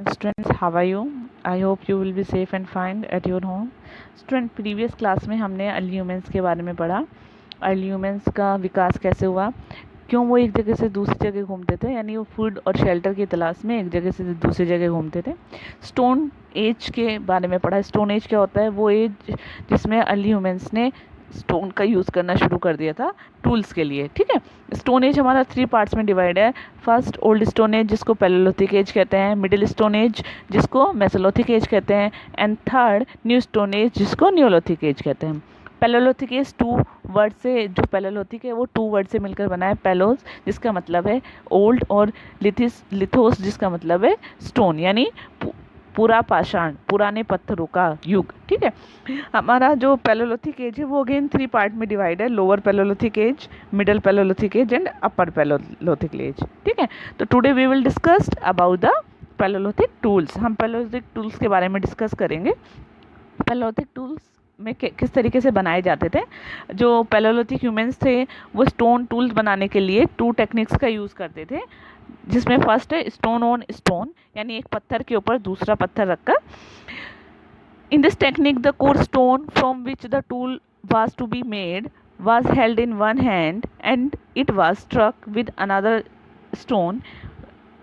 Students, how are you? I hope you will be safe and fine at your home. Student, previous class में हमने early humans के बारे में पढ़ा। Early humans का विकास कैसे हुआ, क्यों वो एक जगह से दूसरी जगह घूमते थे, यानी वो फूड और शेल्टर की तलाश में एक जगह से दूसरी जगह घूमते थे। स्टोन एज के बारे में पढ़ा। स्टोन एज क्या होता है? वो एज जिसमें अर्ली ह्यूमंस ने स्टोन का यूज़ करना शुरू कर दिया था टूल्स के लिए। ठीक है, स्टोन एज हमारा 3 पार्ट्स में डिवाइड है। फर्स्ट ओल्ड स्टोन एज जिसको पैलेलिथिक एज कहते हैं, मिडिल स्टोन एज जिसको मेसोलिथिक एज कहते हैं, and third new stone age जिसको नियोलिथिक एज कहते हैं। पैलेलिथिक एज 2 वर्ड से, जो पैलेलिथिक है वो 2 वर्ड से मिलकर बना है। पैलोस जिसका मतलब है ओल्ड और लिथोस जिसका मतलब है स्टोन, यानी पूरा पाषाण, पुराने पत्थरों का युग। ठीक है, हमारा जो पैलेलिथिक एज है वो अगेन 3 पार्ट में डिवाइड है। Lower palaeolithic age, middle palaeolithic age and upper palaeolithic age. ठीक है, तो today we will discuss about the palaeolithic tools. हम पैलेलिथिक टूल्स के बारे में डिस्कस करेंगे। पैलेलिथिक टूल्स में किस तरीके से बनाए जाते थे। जो पैलेलिथिक ह्यूमंस थे वो स्टोन टूल्स बनाने के लिए 2 टेक्निक्स का यूज़ करते थे, जिसमें फर्स्ट है स्टोन ऑन स्टोन, यानी एक पत्थर के ऊपर दूसरा पत्थर रखकर। In this technique the core stone from which the tool was to be made was held in one hand and it was struck with another stone,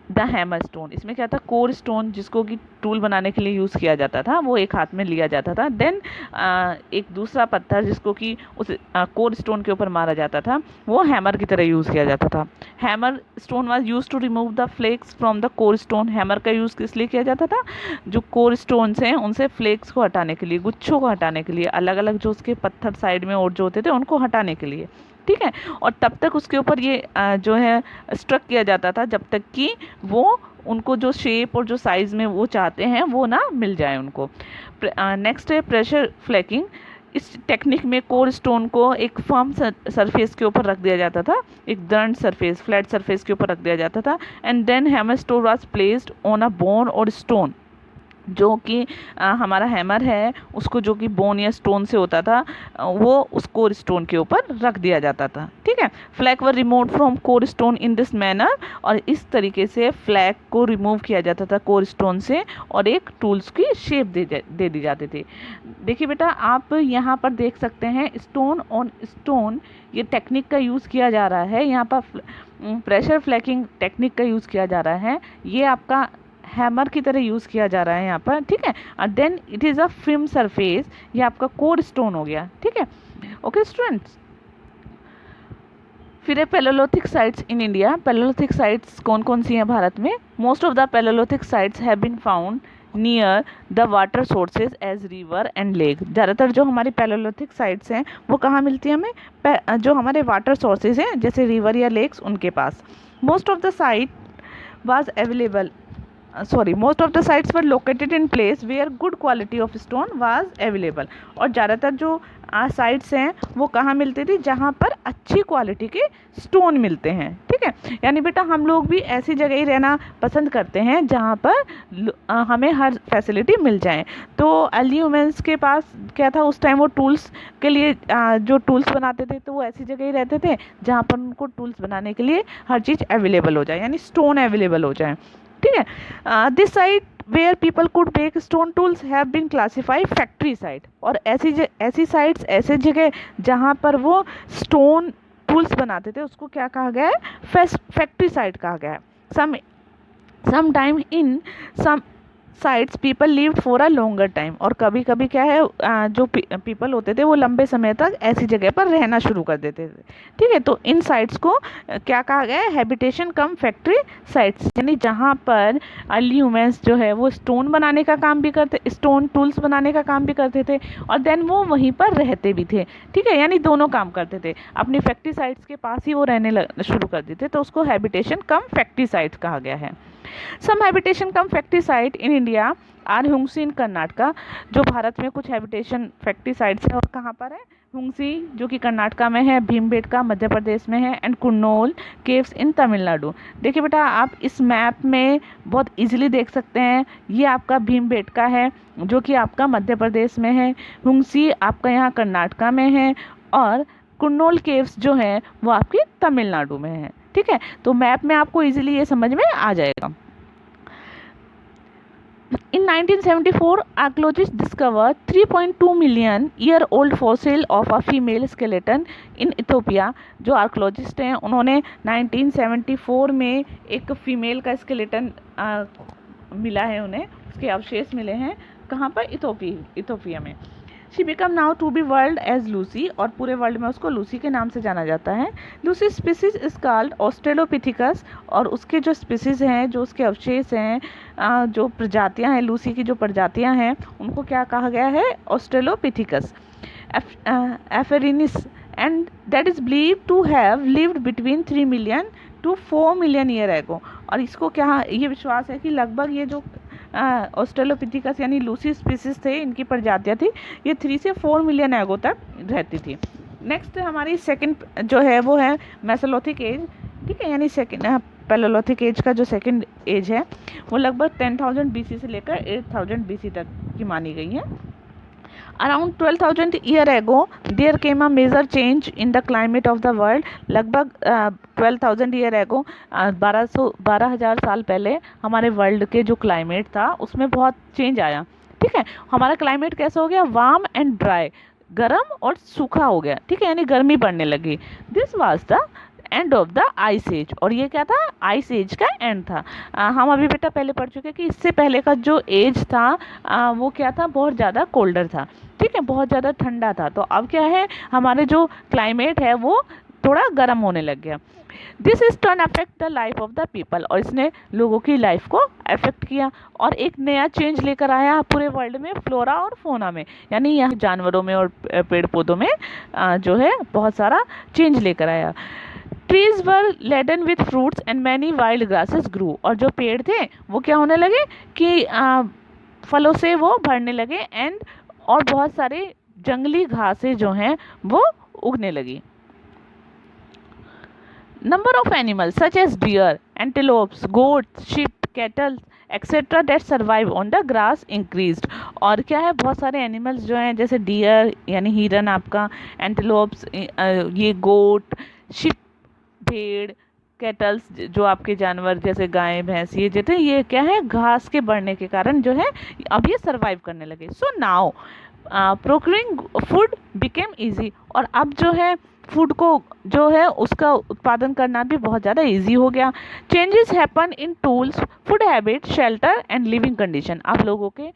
the hammer stone. इसमें क्या था? कोर स्टोन जिसको कि tool बनाने के लिए use किया जाता था वो एक हाथ में लिया जाता था। देन एक दूसरा पत्थर जिसको कि उस कोर स्टोन के ऊपर मारा जाता था वो हैमर की तरह यूज़ किया जाता था। Hammer stone was use to remove the flakes from the core stone. Hammer का यूज़ किस लिए किया जाता था? जो कोर स्टोन्स हैं उनसे फ्लेक्स को हटाने के लिए, गुच्छों को हटाने के लिए, अलग अलग जो उसके पत्थर साइड में और जो होते थे उनको हटाने के लिए। ठीक है, और तब तक उसके ऊपर ये जो है स्ट्रक किया जाता था जब तक कि वो उनको जो शेप और जो साइज़ में वो चाहते हैं वो ना मिल जाए उनको। नेक्स्ट है प्रेशर फ्लैकिंग। इस टेक्निक में कोर स्टोन को एक फर्म सरफेस के ऊपर रख दिया जाता था, एक दृढ़ सरफेस, फ्लैट सरफेस के ऊपर रख दिया जाता था। And then hammer stone was placed on a bone और स्टोन। जो कि हमारा हैमर है उसको जो कि बोन या स्टोन से होता था वो उस कोर स्टोन के ऊपर रख दिया जाता था। ठीक है, flag were remove from core stone in this manner, और इस तरीके से फ्लैग को रिमूव किया जाता था कोर स्टोन से और एक टूल्स की शेप दे दी जाती थी। देखिए बेटा, आप यहाँ पर देख सकते हैं स्टोन ऑन स्टोन ये टेक्निक का यूज़ किया जा रहा है। यहाँ पर प्रेशर फ्लैकिंग टेक्निक का यूज़ किया जा रहा है, ये आपका हैमर की तरह यूज़ किया जा रहा है यहाँ पर। ठीक है, और then it is a film surface, ये आपका कोर स्टोन हो गया। ठीक है, ओके स्टूडेंट्स। फिर है palaeolithic sites in India. Palaeolithic sites कौन कौन सी हैं भारत में? Most of the palaeolithic sites have been found near the water sources as river and lake. ज़्यादातर जो हमारी पैलेलिथिक साइट्स हैं वो कहाँ मिलती हैं हमें? जो हमारे वाटर सोर्सेज हैं जैसे रिवर या लेक्स उनके पास। Most of the site was available most of the sites were located in place where good quality of stone was available। और ज़्यादातर जो साइट्स हैं वो कहाँ मिलती थी? जहाँ पर अच्छी क्वालिटी के स्टोन मिलते हैं। ठीक है, यानी बेटा हम लोग भी ऐसी जगह ही रहना पसंद करते हैं जहाँ पर हमें हर फैसिलिटी मिल जाए। तो अर्ली ह्यूमंस के पास क्या था उस टाइम? वो टूल्स के लिए जो टूल्स बनाते थे तो वो ऐसी जगह ही रहते थे जहाँ पर उनको टूल्स बनाने के लिए हर चीज़ अवेलेबल हो जाए, यानी स्टोन अवेलेबल हो जाए। ठीक है, this site where people could make stone tools have been classified factory site. और ऐसी साइट्स, ऐसे जगह जहाँ पर वो स्टोन टूल्स बनाते थे उसको क्या कहा गया है? फैक्ट्री साइट कहा गया है। Some time in some sites people lived for a longer time. और कभी कभी क्या है जो पीपल होते थे वो लंबे समय तक ऐसी जगह पर रहना शुरू कर देते थे। ठीक है, तो इन साइट्स को क्या कहा गया है? हैबिटेशन कम फैक्ट्री साइट्स, यानी जहाँ पर अर्ली ह्यूमंस जो है वो स्टोन बनाने का काम भी करते, स्टोन टूल्स बनाने का काम भी करते थे और देन वो वहीं पर रहते भी थे। ठीक है, यानी दोनों काम करते थे, अपनी फैक्ट्री साइट्स के पास ही वो रहने शुरू कर देते, तो उसको हैबिटेशन कम फैक्ट्री साइट्स कहा गया है। Some habitation cum factory site in India are Hunsgi in Karnataka. जो भारत में कुछ हैबिटेशन फैक्ट्री साइट्स है और कहाँ पर है? हुंगसी जो कि कर्नाटका में है, भीमबेटका मध्य प्रदेश में है, एंड कुन्नोल केव्स इन तमिलनाडु। देखिए बेटा, आप इस मैप में बहुत इजीली देख सकते हैं, ये आपका भीमबेटका है जो कि आपका मध्य प्रदेश में है, हुंगसी आपका यहाँ कर्नाटका में है, और कुन्नोल केव्स जो है वो आपकी तमिलनाडु में है। ठीक है, तो मैप में आपको इजीली ये समझ में आ जाएगा। In 1974, archaeologists discovered 3.2 million year old fossil of a female skeleton in Ethiopia. जो आर्कोलॉजिस्ट हैं उन्होंने 1974 में एक फीमेल का स्केलेटन मिला है, उन्हें उसके अवशेष मिले हैं। कहाँ पर? इथोपिया में। She become now to be world as Lucy, और पूरे वर्ल्ड में उसको लूसी के नाम से जाना जाता है। Lucy species is called Australopithecus, और उसके जो स्पीसीज हैं, जो उसके अवशेष हैं, जो प्रजातियां हैं, लूसी की जो प्रजातियां हैं, उनको क्या कहा गया है? Australopithecus afarensis, and that is believe to have lived between 3 million to 4 million year ago. और इसको क्या ये विश्वास है कि लगभग ये जो ऑस्ट्रेलोपिथिकस यानी लूसी स्पीसीज थे, इनकी प्रजातियां थी, ये 3 से 4 मिलियन एगो तक रहती थी। नेक्स्ट हमारी सेकंड जो है वो है मेसोलिथिक एज, ठीक है, यानी सेकंड पैलेलिथिक एज का जो सेकंड एज है वो लगभग 10,000 BC से लेकर 8,000 BC तक की मानी गई है। Around 12,000 year ago there came a major change in the climate of the world. लगभग 12,000 ईयर एगो 12,000 साल पहले हमारे वर्ल्ड के जो क्लाइमेट था उसमें बहुत चेंज आया, ठीक है। हमारा क्लाइमेट कैसा हो गया? वार्म एंड ड्राई, गर्म और सूखा हो गया, ठीक है, यानी गर्मी पड़ने लगी। This was the end of the ice age, और ये क्या था? आइस एज का एंड था। हम अभी बेटा पहले पढ़ चुके कि इससे पहले का जो एज था वो क्या था? बहुत ज़्यादा कोल्डर था, ठीक है, बहुत ज़्यादा ठंडा था। तो अब क्या है? हमारे जो क्लाइमेट है वो थोड़ा गर्म होने लग गया। This is turn affect the life of the people, और इसने लोगों की लाइफ को अफेक्ट किया और एक नया चेंज लेकर आया पूरे वर्ल्ड में, फ्लोरा और फोना में, यानी यहाँ जानवरों में और पेड़ पौधों में जो है बहुत सारा चेंज लेकर आया। Trees were laden with fruits and many wild grasses grew, और जो पेड़ थे वो क्या होने लगे कि फलों से वो भरने लगे, एंड और बहुत सारे जंगली घासें जो हैं वो उगने लगी। Number of animals such as deer, antelopes, goats, sheep, cattle etcetera that survive on the grass increased. और क्या है? बहुत सारे एनिमल्स जो हैं, जैसे डियर यानी हिरन आपका, एंटेलोप्स ये गोट, शिप भेड़, कैटल्स जो आपके जानवर जैसे गाय भैंस, ये जैसे ये क्या है? घास के बढ़ने के कारण जो है अब ये सर्वाइव करने लगे। So now procuring food became easy, और अब जो है फूड को जो है उसका उत्पादन करना भी बहुत ज़्यादा इजी हो गया। Changes happen in tools, food habit, shelter and living condition. आप लोगों के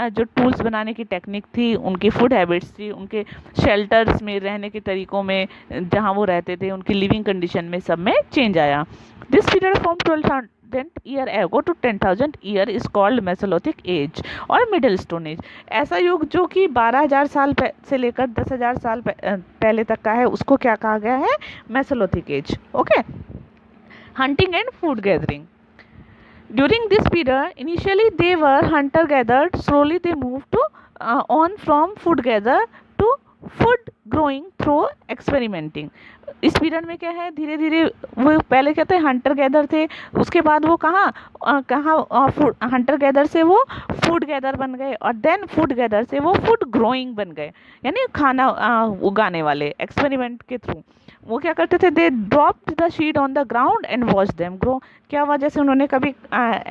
जो टूल्स बनाने की टेक्निक थी, उनकी फूड हैबिट्स थी, उनके शेल्टर्स में रहने के तरीकों में, जहाँ वो रहते थे, उनकी लिविंग कंडीशन में, सब में चेंज आया। This period from 12,000 year ago to 10,000 year is called mesolithic age और मिडिल स्टोन एज। ऐसा युग जो कि 12,000 साल से लेकर 10,000 साल पहले तक का है, उसको क्या कहा गया है? Mesolithic as. Okay. Hunting and food gathering. During this period, initially they were hunter gathered. Slowly they moved to on from food gather to food growing through experimenting. इस पीरियड में क्या है? धीरे धीरे वो पहले क्या थे? हंटर गैदर थे, उसके बाद वो हंटर गैदर से वो फूड गैदर बन गए, और देन फूड गैदर से वो फूड ग्रोइंग बन गए, यानी खाना उगाने वाले। एक्सपेरिमेंट के थ्रू वो क्या करते थे? दे dropped the seed on the ground and watch them grow. क्या हुआ? जैसे उन्होंने कभी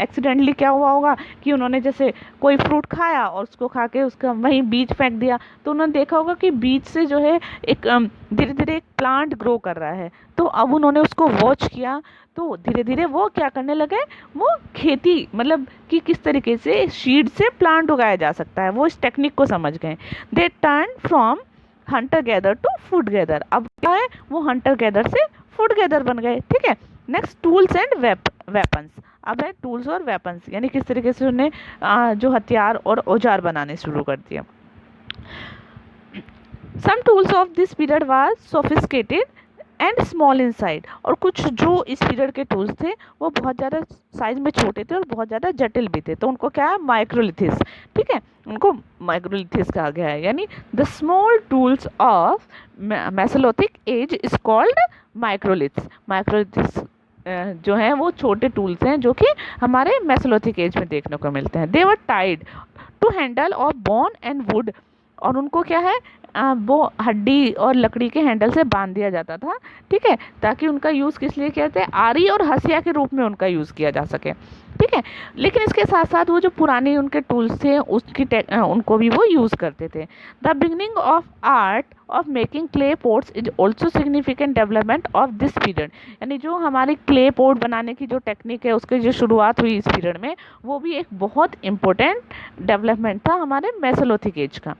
एक्सीडेंटली क्या हुआ होगा कि उन्होंने जैसे कोई फ्रूट खाया और उसको खा के उसका वहीं बीज फेंक दिया, तो उन्होंने देखा होगा कि बीज से जो है एक धीरे धीरे एक प्लांट ग्रो कर रहा है। तो अब उन्होंने उसको वॉच किया, तो धीरे धीरे वो क्या करने लगे? वो खेती, मतलब कि किस तरीके से सीड से प्लांट उगाया जा सकता है, वो इस टेक्निक को समझ गए। They turn from hunter gather to food gather. अब क्या है? वो हंटर गैदर से फूड गैदर बन गए, ठीक है। Next, tools and weapons. अब है टूल्स और वेपन्स, यानी किस तरीके से उन्हें जो हथियार और औजार बनाने शुरू कर दिया। Some tools of this period was sophisticated and small in size, और कुछ जो इस पीरियड के टूल्स थे वो बहुत ज़्यादा साइज में छोटे थे और बहुत ज़्यादा जटिल भी थे, तो उनको क्या है? माइक्रोलिथिस, ठीक है, उनको माइक्रोलिथिस कहा गया है। यानी the small tools of Mesolithic as is called microliths. Microliths जो हैं वो छोटे टूल्स हैं जो कि हमारे मेसोलिथिक एज में देखने को मिलते हैं। They were tied to handle of bone and wood, और उनको क्या है? वो हड्डी और लकड़ी के हैंडल से बांध दिया जाता था, ठीक है, ताकि उनका यूज़ किस लिए किया जाता है? आरी और हसिया के रूप में उनका यूज़ किया जा सके। ठीक है। लेकिन इसके साथ साथ वो जो पुराने उनके टूल्स थे उनको भी वो यूज़ करते थे। The beginning of art of making clay pots is also significant development of this period. यानी जो हमारी क्ले पोट बनाने की जो टेक्निक है उसकी जो शुरुआत हुई इस पीरियड में, वो भी एक बहुत इम्पोर्टेंट डेवलपमेंट था हमारे मेसोलिथिक एज का।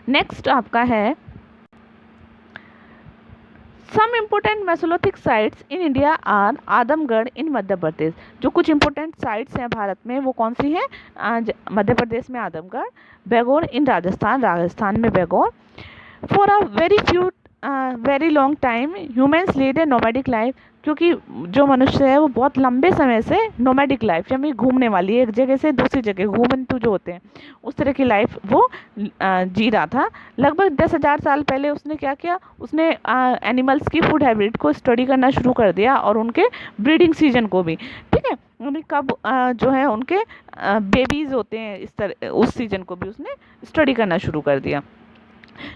नेक्स्ट आपका है some important mesolithic sites in India are Adamgarh in Madhya Pradesh. जो कुछ इम्पोर्टेंट साइट्स हैं भारत में वो कौन सी हैं? मध्य प्रदेश में आदमगढ़, बैगौर इन राजस्थान में Bagor. For a very long time humans lead a nomadic life, क्योंकि जो मनुष्य है वो बहुत लंबे समय से नोमैडिक लाइफ यानी घूमने वाली, एक जगह से दूसरी जगह घूमंतु जो होते हैं उस तरह की लाइफ वो जी रहा था। लगभग 10,000 साल पहले उसने क्या किया, उसने एनिमल्स की फूड हैबिट को स्टडी करना शुरू कर दिया और उनके ब्रीडिंग सीजन को भी। ठीक है, उन्हें कब जो है उनके बेबीज होते हैं इस तरह उस सीजन को भी उसने स्टडी करना शुरू कर दिया।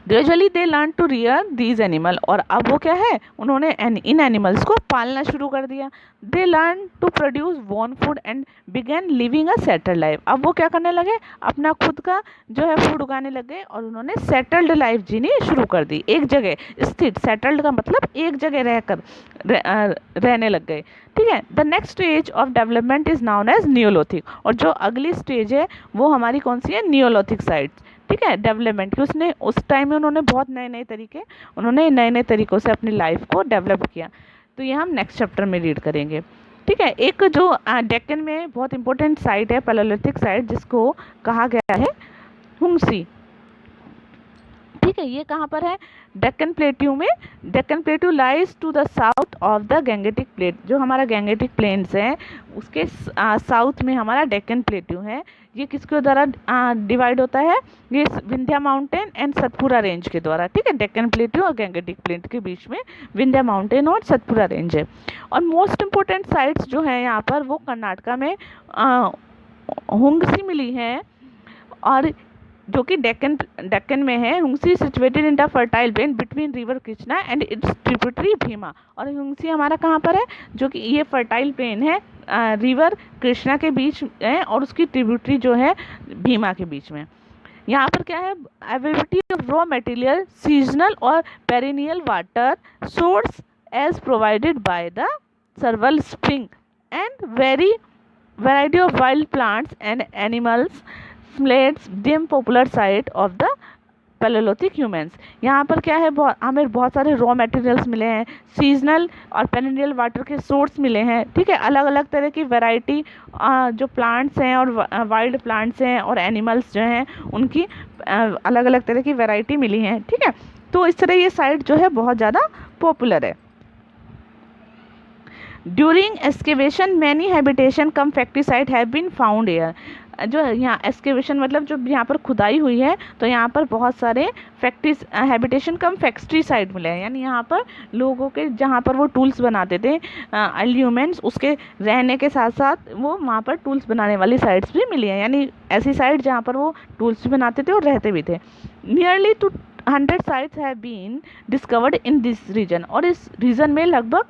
Gradually they learn to rear these animal, और अब वो क्या है, उन्होंने इन एनिमल्स को पालना शुरू कर दिया। They learn to produce own food and began living a settled life. अब वो क्या करने लगे, अपना खुद का जो है फूड उगाने लगे और उन्होंने सेटल्ड लाइफ जीनी शुरू कर दी, एक जगह स्थित। सेटल्ड का मतलब एक जगह रहकर रहने लग गए। ठीक है। The next stage of development is known as neolithic, और जो अगली स्टेज है वो हमारी कौन सी है, नियोलिथिक साइट्स। ठीक है, डेवलपमेंट की उसने उस टाइम में उन्होंने बहुत नए नए तरीकों से अपनी लाइफ को डेवलप किया। तो ये हम नेक्स्ट चैप्टर में रीड करेंगे। ठीक है। एक जो डेक्कन में बहुत इंपॉर्टेंट साइट है, पैलेयोलिथिक साइट, जिसको कहा गया है हुंगसी। ठीक है, ये कहाँ पर है, डेक्कन प्लेट्यू में। Deccan plateau lies to the south of the Gangetic plate. जो हमारा गैंगेटिक प्लेन्स है उसके साउथ में हमारा डेक्कन प्लेट्यू है। ये किसके द्वारा डिवाइड होता है, ये Vindhya mountain and Satpura range के द्वारा। ठीक है, डेक्कन प्लेट्यू और गैंगेटिक प्लेट के बीच में विंध्या माउंटेन और सतपुरा रेंज है। और मोस्ट इम्पोर्टेंट साइट्स जो है यहाँ पर वो कर्नाटका में हुंगसी मिली है, और जो कि डेक्कन में है। Hunsgi situated in the fertile plain between river Krishna and its tributary Bhima. और हुंगसी हमारा कहाँ पर है, जो कि ये फर्टाइल प्लेन है रिवर कृष्णा के बीच है और उसकी ट्रिब्यूटरी जो है भीमा के बीच में। यहाँ पर क्या है, availability of raw material, seasonal और perennial water source as provided by the several spring and variety of wild plants and animals flats them popular site of the palaeolithic humans. यहाँ पर क्या है, हमें बहुत सारे रॉ मटेरियल्स मिले हैं, सीजनल और पेरिनियल वाटर के सोर्स मिले हैं। ठीक है, अलग अलग तरह की वैरायटी जो प्लांट्स हैं और वाइल्ड प्लांट्स हैं और एनिमल्स जो हैं उनकी अलग अलग तरह की वैरायटी मिली हैं। ठीक है, तो इस तरह ये साइट जो है बहुत ज़्यादा पॉपुलर है। During excavation many habitation cum factory site have been found here. जो यहाँ एक्सकेवेशन मतलब जो यहाँ पर खुदाई हुई है तो यहाँ पर बहुत सारे factories habitation cum factory site मिले हैं, यानी यहाँ पर लोगों के जहाँ पर वो टूल्स बनाते थे ह्यूमन्स, उसके रहने के साथ साथ वो वहाँ पर टूल्स बनाने वाली साइट्स भी मिली हैं, यानी ऐसी साइट जहाँ पर वो टूल्स भी बनाते थे और रहते भी थे। Nearly 200 sites have been discovered in this region, और इस रीजन में लगभग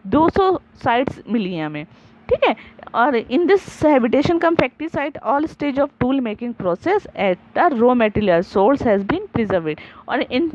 200 साइट्स मिली हैं हमें। ठीक है, और in this habitation cum factory site all stage of tool making process at the raw material source has been preserved. और इन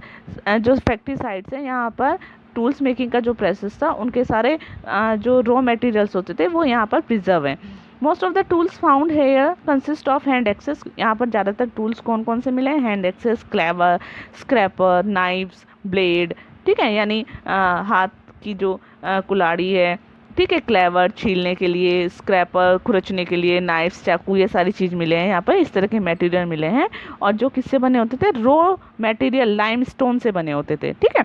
जो फैक्ट्री साइट्स हैं यहाँ पर टूल्स मेकिंग का जो प्रोसेस था उनके सारे जो रॉ मटेरियल्स होते थे वो यहाँ पर प्रिजर्व हैं। Most of the tools found here consist of hand axes. यहाँ पर ज़्यादातर टूल्स कौन कौन से मिले हैं, hand axes, cleaver, scraper, knives, blade. ठीक है, यानी हाथ की जो कुल्हाड़ी है, ठीक है, क्लेवर छीलने के लिए, स्क्रैपर खुरचने के लिए, नाइफ्स, चाकू, ये सारी चीज़ मिले हैं यहाँ पर। इस तरह के मटेरियल मिले हैं, और जो किससे बने होते थे, रॉ मटेरियल लाइमस्टोन से बने होते थे। ठीक है,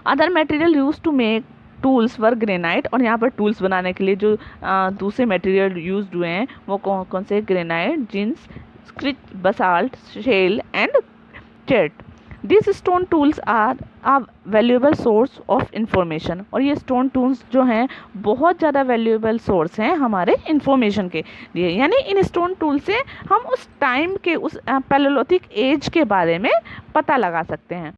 other material use to make tools were granite. और यहाँ पर टूल्स बनाने के लिए जो दूसरे मटेरियल यूज हुए हैं वो कौन कौन से, granite, gneiss, schist, basalt, shale and chert. This stone tools are a valuable source of information. और ये स्टोन टूल्स जो हैं बहुत ज़्यादा वैल्यूएबल सोर्स हैं हमारे इंफॉर्मेशन के लिए, यानी इन स्टोन टूल से हम उस टाइम के उस पैलेयोलिथिक एज के बारे में पता लगा सकते हैं।